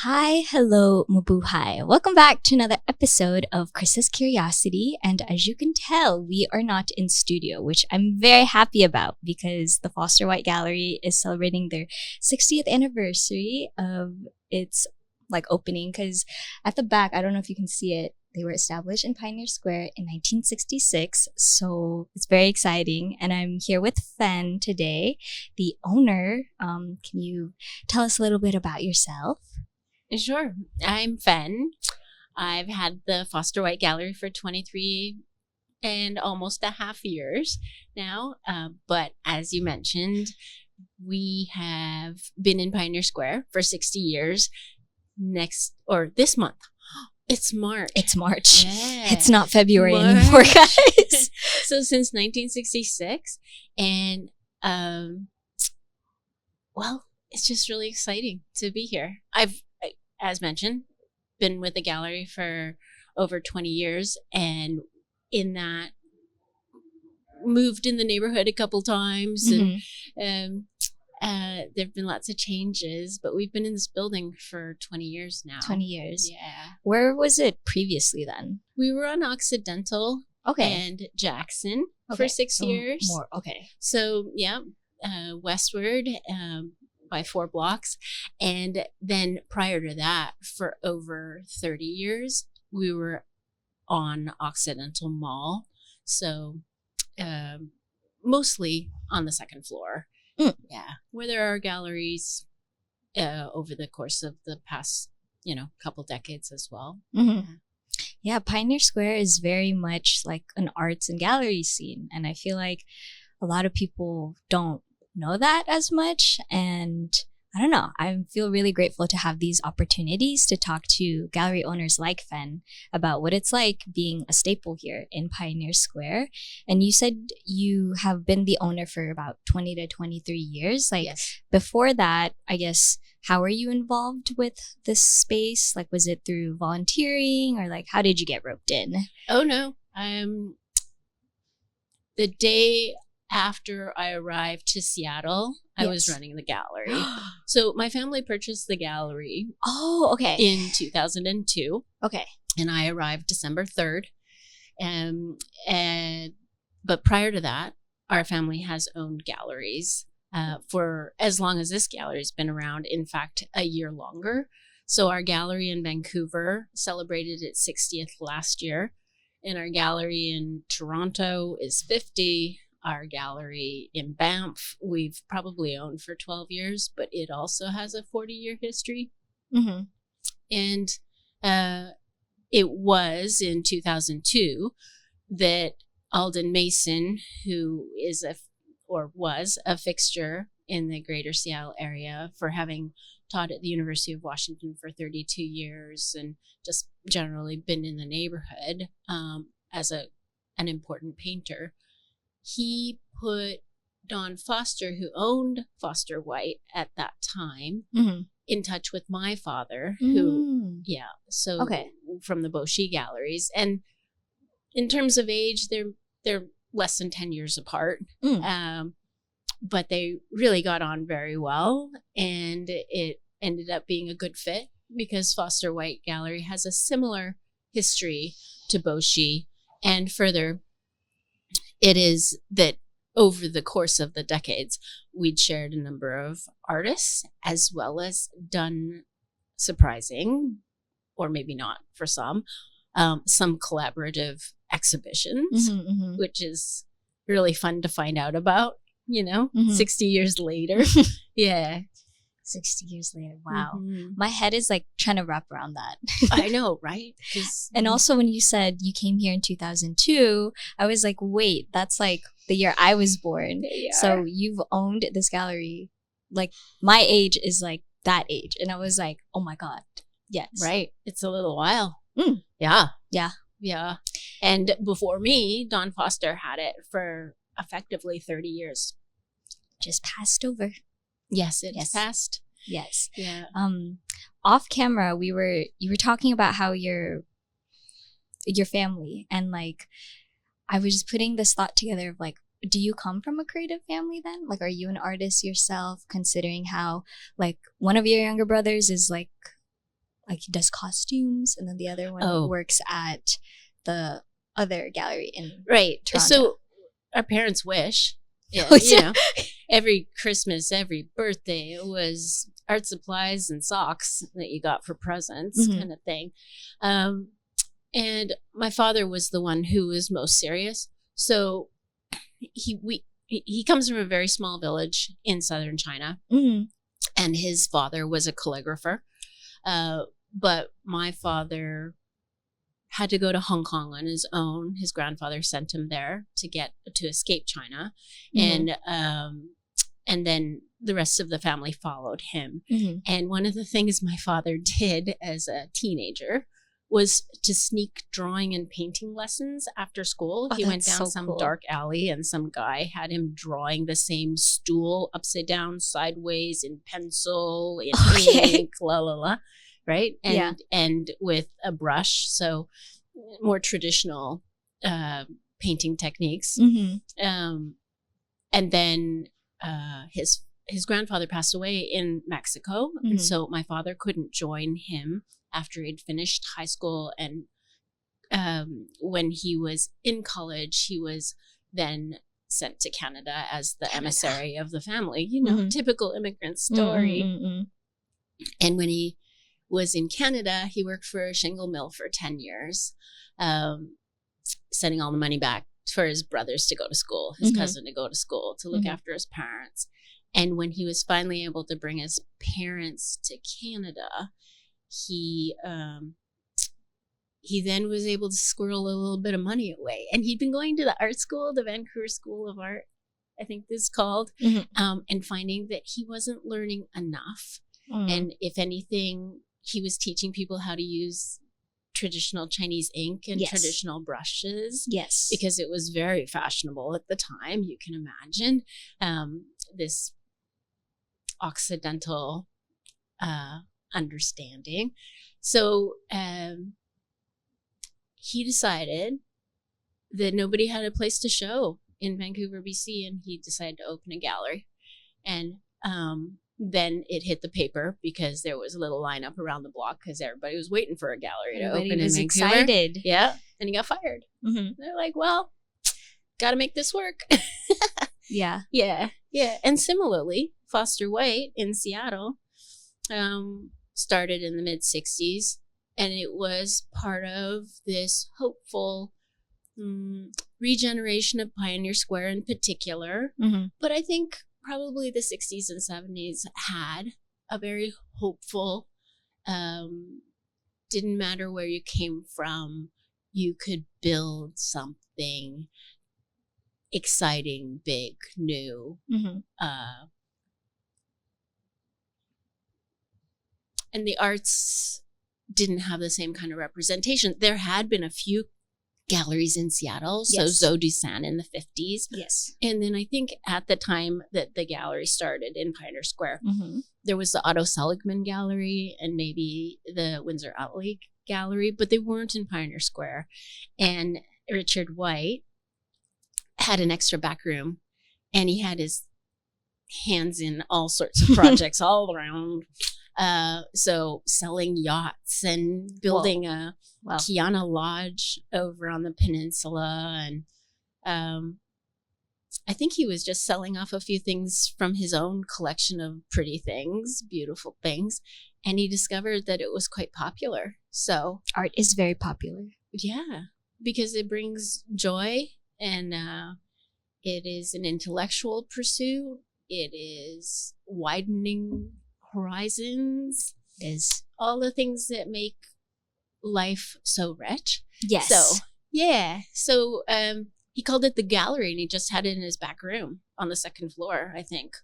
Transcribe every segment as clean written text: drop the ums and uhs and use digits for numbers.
Hi, hello, mabuhay. Welcome back to another episode of Krista's Curiosity. And as you can tell, we are not in studio, which I'm very happy about because the Foster White Gallery is celebrating their 60th anniversary of its opening. Because at the back, I don't know if you can see it, they were established in Pioneer Square in 1966. So it's very exciting. And I'm here with Fen today, the owner. Can you tell us a little bit about yourself? Sure. I'm Fen. I've had the Foster White Gallery for 23 and almost a half years now. But as you mentioned, we have been in Pioneer Square for 60 years. This month. It's March. It's March. Yeah. It's not February anymore, guys. So since 1966. And, it's just really exciting to be here. I've, as mentioned, been with the gallery for over 20 years, and in that moved in the neighborhood a couple times, and there've been lots of changes, but we've been in this building for 20 years now. 20 years. Yeah. Where was it previously then? We were on Occidental and Jackson for 6 years. More. Okay. So, yeah, westward, by 4 blocks. And then prior to that, for over 30 years, we were on Occidental Mall. So mostly on the second floor. Yeah. Where there are galleries over the course of the past, couple decades as well. Mm-hmm. Yeah, Pioneer Square is very much like an arts and gallery scene. And I feel like a lot of people don't know that as much, and I don't know, I feel really grateful to have these opportunities to talk to gallery owners like Fen about what it's like being a staple here in Pioneer Square. And you said you have been the owner for about 20 to 23 years. Yes. Before that, I guess, how were you involved with this space? Was it through volunteering, or how did you get roped in? Oh no, the day after I arrived to Seattle, I was running the gallery. So my family purchased the gallery. Oh, okay. In 2002. Okay. And I arrived December 3rd. But prior to that, our family has owned galleries for as long as this gallery's been around. In fact, a year longer. So our gallery in Vancouver celebrated its 60th last year. And our gallery in Toronto is 50. Our gallery in Banff, we've probably owned for 12 years, but it also has a 40-year history. Mm-hmm. And it was in 2002 that Alden Mason, who was a fixture in the greater Seattle area for having taught at the University of Washington for 32 years and just generally been in the neighborhood as an important painter, he put Don Foster, who owned Foster White at that time, in touch with my father, who, from the Beauchy galleries. And in terms of age, they're less than 10 years apart. But they really got on very well, and it ended up being a good fit because Foster White Gallery has a similar history to Beauchy. And further, it is that over the course of the decades, we'd shared a number of artists as well as done surprising, or maybe not for some collaborative exhibitions, which is really fun to find out about, 60 years later. Yeah. 60 years later. Wow. My head is trying to wrap around that. I know, right? And also when you said you came here in 2002, I was like, wait, that's the year I was born. So you've owned this gallery. My age is that age. And I was like, oh my God. Yes. Right. It's a little while. Yeah. Yeah. And before me, Don Foster had it for effectively 30 years. Just passed over. Yes, it has passed. Yes. Yeah. Off camera, you were talking about how your family, and I was just putting this thought together of do you come from a creative family then? Are you an artist yourself, considering how one of your younger brothers is like he does costumes, and then the other one works at the other gallery in Toronto. So our parents' wish, every Christmas, every birthday, it was art supplies and socks that you got for presents, kind of thing. And my father was the one who was most serious. So he comes from a very small village in southern China, and his father was a calligrapher. But my father had to go to Hong Kong on his own. His grandfather sent him there to escape China, and then the rest of the family followed him. And one of the things my father did as a teenager was to sneak drawing and painting lessons after school. He went down some dark alley, and some guy had him drawing the same stool upside down, sideways, in pencil, in ink, right? And with a brush, so more traditional painting techniques. And then his grandfather passed away in Mexico, and so my father couldn't join him after he'd finished high school. And when he was in college, he was then sent to Canada as the emissary of the family. Typical immigrant story. And when he was in Canada, he worked for a shingle mill for 10 years, sending all the money back for his brothers to go to school, his cousin to go to school, to look after his parents. And when he was finally able to bring his parents to Canada, he then was able to squirrel a little bit of money away. And he'd been going to the art school, the Vancouver School of Art, I think this is called, and finding that he wasn't learning enough. And if anything, he was teaching people how to use traditional Chinese ink and traditional brushes. Yes. Because it was very fashionable at the time, you can imagine. This Occidental understanding. So he decided that nobody had a place to show in Vancouver, BC, and he decided to open a gallery. And then it hit the paper because there was a little lineup around the block because everybody was waiting for a gallery to open in Vancouver. Excited. Yeah, and he got fired. They're like, well, got to make this work. Yeah. And similarly, Foster White in Seattle started in the mid-'60s, and it was part of this hopeful regeneration of Pioneer Square in particular. But I think probably the 60s and 70s had a very hopeful, didn't matter where you came from, you could build something exciting, big, new. And the arts didn't have the same kind of representation. There had been a few galleries in Seattle. So Zoe Dusan in the 50s. Yes. And then I think at the time that the gallery started in Pioneer Square, there was the Otto Seligman Gallery and maybe the Windsor Alley Gallery, but they weren't in Pioneer Square. And Richard White had an extra back room, and he had his hands in all sorts of projects all around. So selling yachts and building a Kiana Lodge over on the peninsula. And I think he was just selling off a few things from his own collection of pretty things, beautiful things. And he discovered that it was quite popular. So art is very popular. Yeah, because it brings joy, and it is an intellectual pursuit. It is widening horizons. It is all the things that make life so rich. Yes. So, yeah. So he called it the gallery, and he just had it in his back room on the second floor, I think.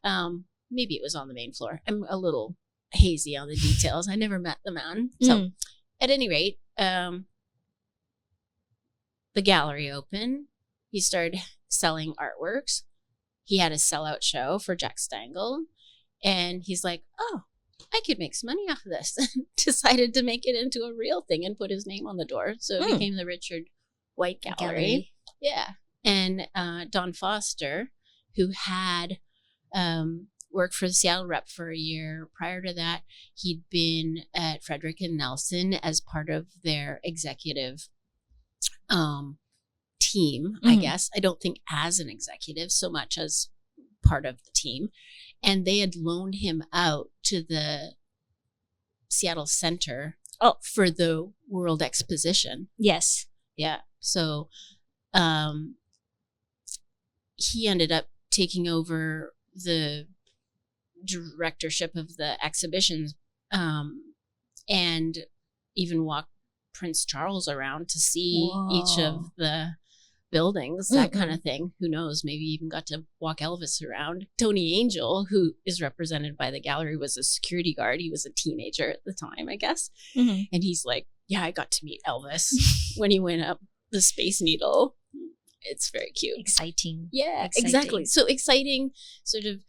Maybe it was on the main floor. I'm a little hazy on the details. I never met the man. So at any rate, the gallery opened. He started selling artworks. He had a sellout show for Jack Stangl. And he's like, oh, I could make some money off of this. Decided to make it into a real thing and put his name on the door. So it became the Richard White Gallery. Yeah. And Don Foster, who had worked for the Seattle Rep for a year. Prior to that, he'd been at Frederick and Nelson as part of their executive team, I guess. I don't think as an executive so much as part of the team. And they had loaned him out to the Seattle Center for the World Exposition. Yes. Yeah. So he ended up taking over the directorship of the exhibitions and even walked Prince Charles around to see each of the buildings, that kind of thing. Who knows? Maybe even got to walk Elvis around. Tony Angel, who is represented by the gallery, was a security guard. He was a teenager at the time, I guess. And he's like, yeah, I got to meet Elvis when he went up the Space Needle. It's very cute. Exciting. Yeah, exactly. So exciting sort of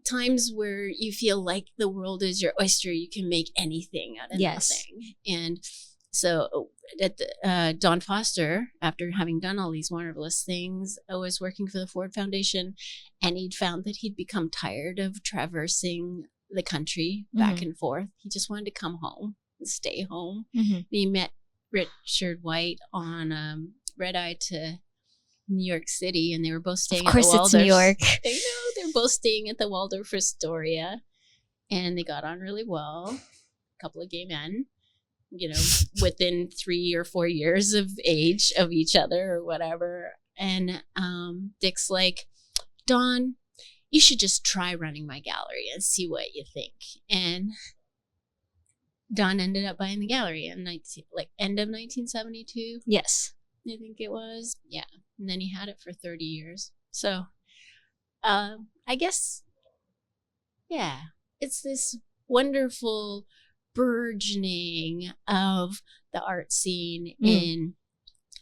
times where you feel like the world is your oyster. You can make anything out of nothing. And so Don Foster, after having done all these marvelous things, was working for the Ford Foundation, and he'd found that he'd become tired of traversing the country back and forth. He just wanted to come home and stay home. He met Richard White on Red Eye to New York City, and they were both staying at the Waldorf. Of course, it's New York. I know, they're both staying at the Waldorf Astoria, and they got on really well. A couple of gay men, within 3 or 4 years of age of each other or whatever. And Dick's like, Don, you should just try running my gallery and see what you think. And Don ended up buying the gallery in end of 1972. Yes. I think it was. Yeah. And then he had it for 30 years. So I guess, yeah, it's this wonderful burgeoning of the art scene in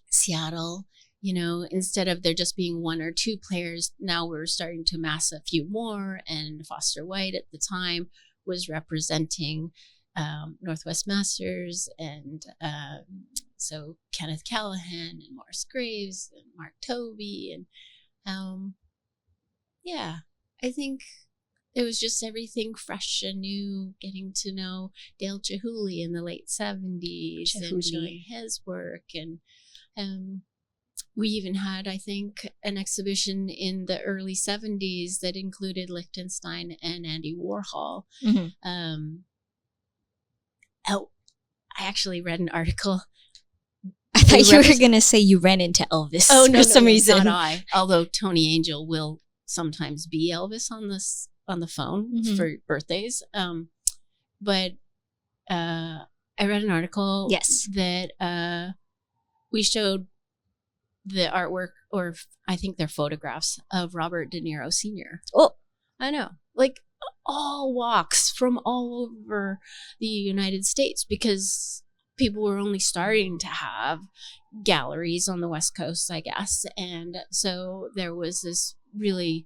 Seattle. Instead of there just being one or two players, now we're starting to amass a few more. And Foster White at the time was representing Northwest Masters, and so Kenneth Callahan and Morris Graves and Mark Tovey, and I think it was just everything fresh and new, getting to know Dale Chihuly in the late 70s and showing his work. And we even had, I think, an exhibition in the early 70s that included Lichtenstein and Andy Warhol. I actually read an article. I thought you were going to say you ran into Elvis for some reason. Not I. Although Tony Angel will sometimes be Elvis on the phone for birthdays. But I read an article that we showed the artwork, or I think they're photographs of Robert De Niro Sr. Oh, I know. Like all walks from all over the United States, because people were only starting to have galleries on the West Coast, I guess. And so there was this really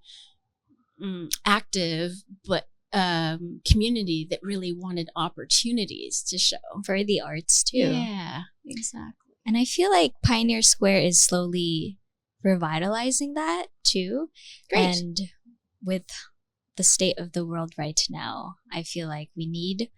active but community that really wanted opportunities to show. For the arts too. Yeah, exactly. And I feel like Pioneer Square is slowly revitalizing that too. Great. And with the state of the world right now, I feel like we need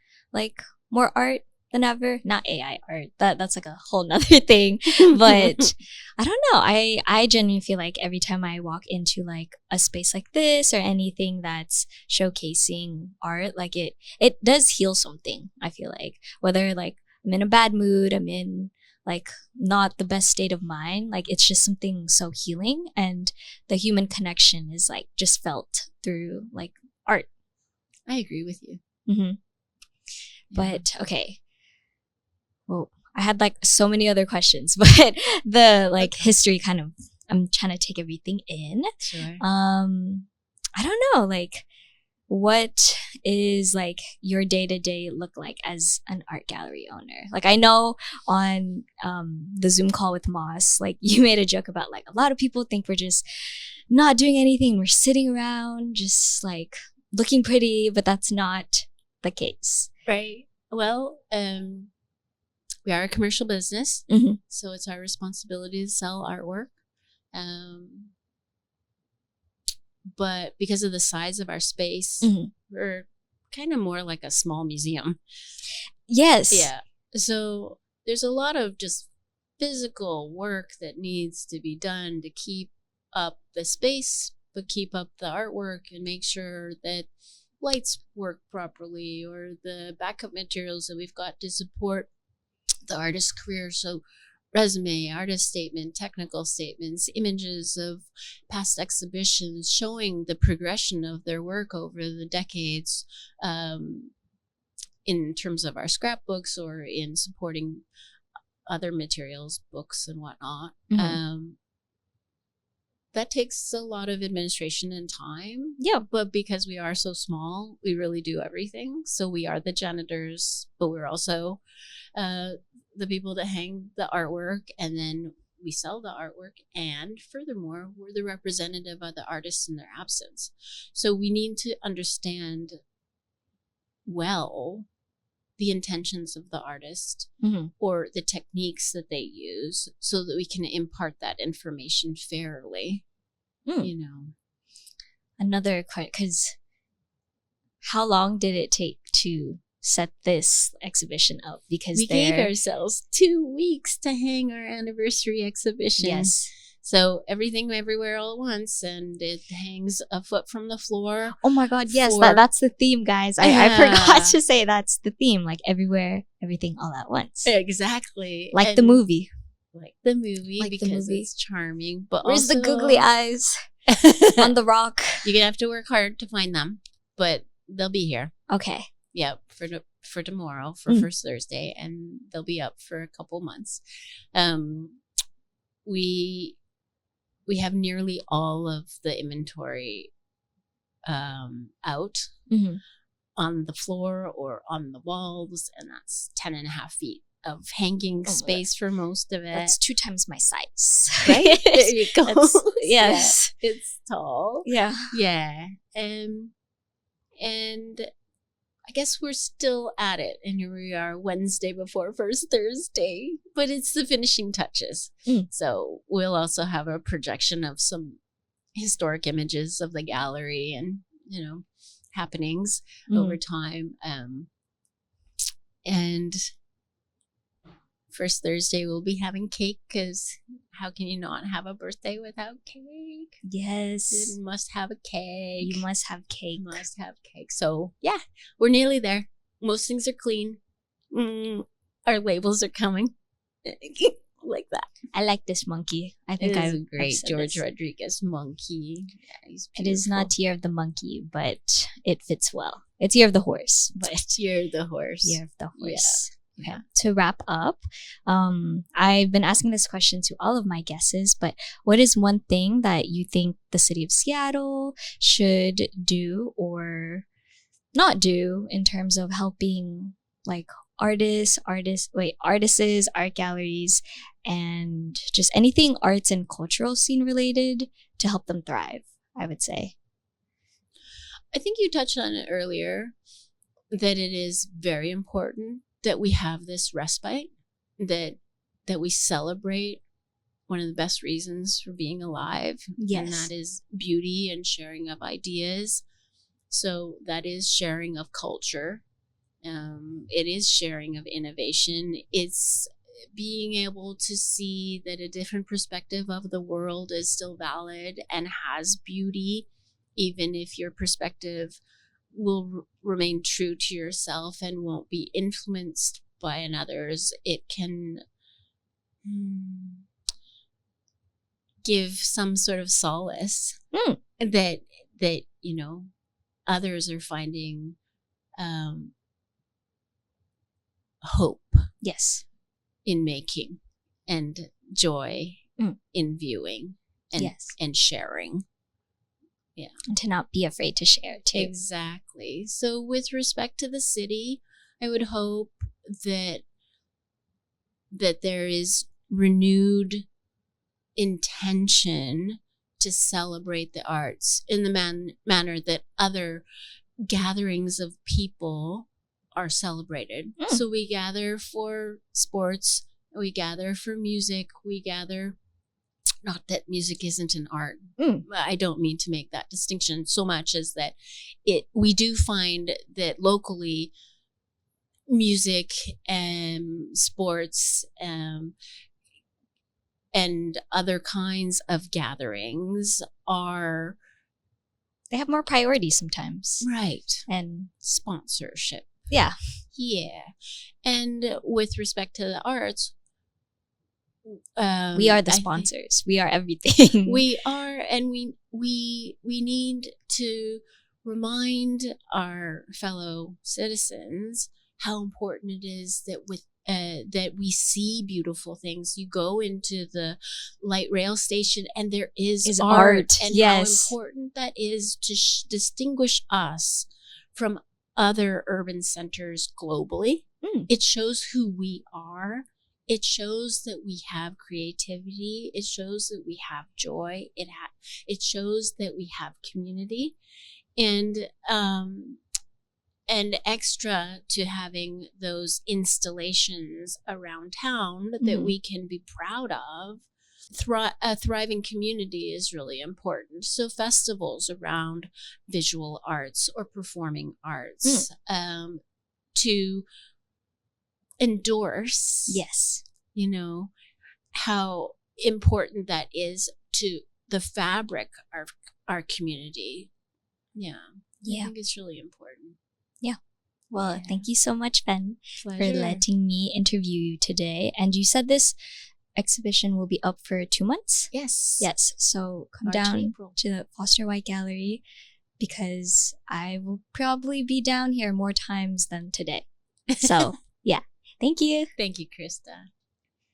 more art than ever. Not AI art. That's like a whole nother thing. But I don't know. I genuinely feel like every time I walk into a space like this or anything that's showcasing art, it does heal something. I feel like whether I'm in a bad mood, I'm in not the best state of mind, it's just something so healing, and the human connection is just felt through art. I agree with you. Yeah. But okay, well, I had so many other questions, but the history kind of, I'm trying to take everything in. Sure. I don't know, what is your day-to-day look like as an art gallery owner? I know on the Zoom call with Moss, you made a joke about a lot of people think we're just not doing anything. We're sitting around just looking pretty, but that's not the case. Right. Well, we are a commercial business, so it's our responsibility to sell artwork. but because of the size of our space, we're kind of more like a small museum. Yes. Yeah. So there's a lot of just physical work that needs to be done to keep up the space, but keep up the artwork and make sure that lights work properly, or the backup materials that we've got to support the artist's career. So resume, artist statement, technical statements, images of past exhibitions showing the progression of their work over the decades, in terms of our scrapbooks or in supporting other materials, books and whatnot. That takes a lot of administration and time. Yeah. But because we are so small, we really do everything. So we are the janitors, but we're also the people that hang the artwork, and then we sell the artwork. And furthermore, we're the representative of the artists in their absence. So we need to understand well the intentions of the artist or the techniques that they use, so that we can impart that information fairly. You know, another question, because how long did it take to set this exhibition up? Because we gave ourselves 2 weeks to hang our anniversary exhibition. Yes. So everything everywhere all at once, and it hangs a foot from the floor. Oh my God, yes, that's the theme, guys. I forgot to say that's the theme, like everywhere, everything all at once. Exactly. Like the movie. Because it's charming. But where's also the googly eyes on the rock? You're gonna have to work hard to find them, but they'll be here. Okay. Yep, for tomorrow, for First Thursday, and they'll be up for a couple months. We have nearly all of the inventory out on the floor or on the walls, and that's 10.5 feet of hanging space for most of it. That's 2 times my size. Right? There you go. Yes. Yeah, it's tall. Yeah. Yeah. And I guess we're still at it, and here we are Wednesday before First Thursday, but it's the finishing touches. So we'll also have a projection of some historic images of the gallery and, you know, happenings over time. And First Thursday we'll be having cake, because how can you not have a birthday without cake? Yes. You must have a cake. You must have cake. Must have cake. So yeah, we're nearly there. Most things are clean. Our labels are coming. Like that. I like this monkey. I think it's a great George Rodriguez monkey. Yeah, he's beautiful. It is not Year of the Monkey, but it fits well. It's Year of the Horse, but Year of the Horse. Year of the Horse. Yeah. Okay. To wrap up, I've been asking this question to all of my guests, but what is one thing that you think the city of Seattle should do or not do in terms of helping like artists, art galleries, and just anything arts and cultural scene related to help them thrive, I would say? I think you touched on it earlier, that it is very important that we have this respite, that we celebrate one of the best reasons for being alive. Yes. And that is beauty and sharing of ideas. So that is sharing of culture. It is sharing of innovation. It's being able to see that a different perspective of the world is still valid and has beauty, even if your perspective will remain true to yourself and won't be influenced by another's. It can give some sort of solace that you know, others are finding hope, yes, in making, and joy in viewing, and and sharing. Yeah. And to not be afraid to share too. Exactly. So with respect to the city, I would hope that there is renewed intention to celebrate the arts in the manner that other gatherings of people are celebrated. So we gather for sports, we gather for music, we gather not that music isn't an art. Mm. I don't mean to make that distinction so much as that we do find that locally music and sports and other kinds of gatherings are, they have more priorities sometimes. right, And sponsorship. yeah. Yeah. And with respect to the arts, We are the sponsors. We are everything. We are, and we need to remind our fellow citizens how important it is that that we see beautiful things. You go into the light rail station and there is art, and yes. how important that is to distinguish us from other urban centers globally. It shows who we are. It shows that we have creativity. It shows that we have joy. It shows that we have community, and extra to having those installations around town that we can be proud of. A thriving community is really important. So festivals around visual arts or performing arts to endorse, yes, how important that is to the fabric of our community. I think it's really important. Well, thank you so much, Ben, Pleasure. for letting me interview you today. And you said this exhibition will be up for 2 months? Yes. So come March, down April. to the Foster White Gallery, because I will probably be down here more times than today. So yeah, thank you. Thank you, Krista.